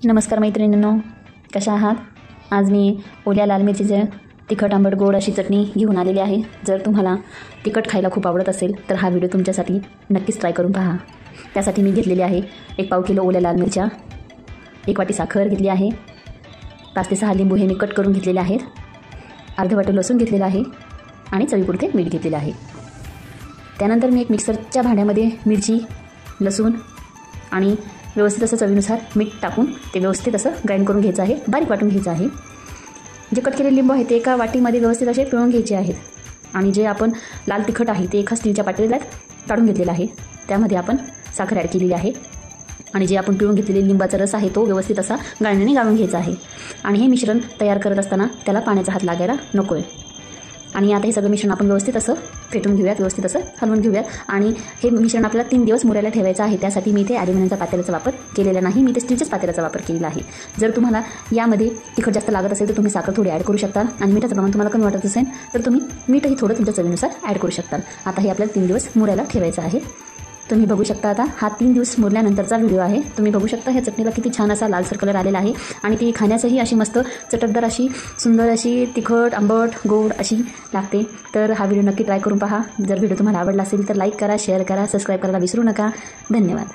नमस्कार मैत्रिणींनो, कशा आहात? आज मी ओल्या लाल मिरचीचे तिखट आंबट गोड अशी चटणी घेऊन आलेली आहे. जर तुम्हाला तिखट खायला खूप आवडत असेल तर हा व्हिडिओ तुमच्यासाठी नक्कीच ट्राय करून पहा. त्यासाठी मी घेतलेली आहे 1 पाव किलो ओल्या लाल मिरच्या, 1 वाटी साखर घेतली आहे, 5 ते 6 लिंबू हे मी कट करून घेतलेले आहेत, अर्धा वाटी लसूण घेतलेला आहे आणि चवीपुरते मीठ घेतलेले आहे. त्यानंतर मी एक मिक्सरच्या भांड्यामध्ये मिरची, लसूण आणि व्यवस्थित असं चवीनुसार मीठ टाकून ते व्यवस्थित असं ग्राइंड करून घ्यायचं आहे, बारीक वाटून घ्यायचं आहे. जे कट केलेले लिंबू आहे ते एका वाटीमध्ये व्यवस्थित असे पिळून घ्यायचे आहेत आणि जे आपण लाल तिखट आहे ते एका स्टीलच्या पातेल्यात काढून घेतलेलं आहे. त्यामध्ये आपण साखर ॲड केलेली आहे आणि जे आपण पिळून घेतलेले लिंबाचा रस आहे तो व्यवस्थित असा गाळणीने गाळून घ्यायचा आहे. आणि हे मिश्रण तयार करत असताना त्याला पाण्याचा हात लागायला नको आहे. आणि आता हे सगळं मिश्रण आपण व्यवस्थित असं फेटून घेऊयात, व्यवस्थित असं हलवून घेऊयात. आणि हे मिश्रण आपल्याला 3 दिवस मुरायला ठेवायचं आहे. त्यासाठी मी इथे ॲल्युमिनियमच्या पातेल्याचा वापर केलेला नाही, मी इथे स्टीलच्याच पातेल्याचा वापर केलेला आहे. जर तुम्हाला यामध्ये तिखट जास्त लागत असेल तर तुम्ही साखर थोडी ॲड करू शकता आणि मिठाचं प्रमाण तुम्हाला कमी वाटत असेल तर तुम्ही मीठही थोडं तुमच्या चवीनुसार ॲड करू शकता. आता हे आपल्याला 3 दिवस मुरायला ठेवायचं आहे. तुम्ही बघू शकता आता हा 3 दिवस मुरल्यानंतरचा व्हिडिओ आहे. तुम्ही बघू शकता ह्या चटणीला किती छान असा लालसर कलर आलेला आहे आणि ती खाण्यासही अशी मस्त चटकदार अशी सुंदर अशी तिखट आंबट गोड अशी लागते. तर हा व्हिडिओ नक्की ट्राय करून पहा. जर व्हिडिओ तुम्हाला आवडला असेल तर लाईक करा, शेअर करा, सबस्क्राईब करायला विसरू नका. धन्यवाद.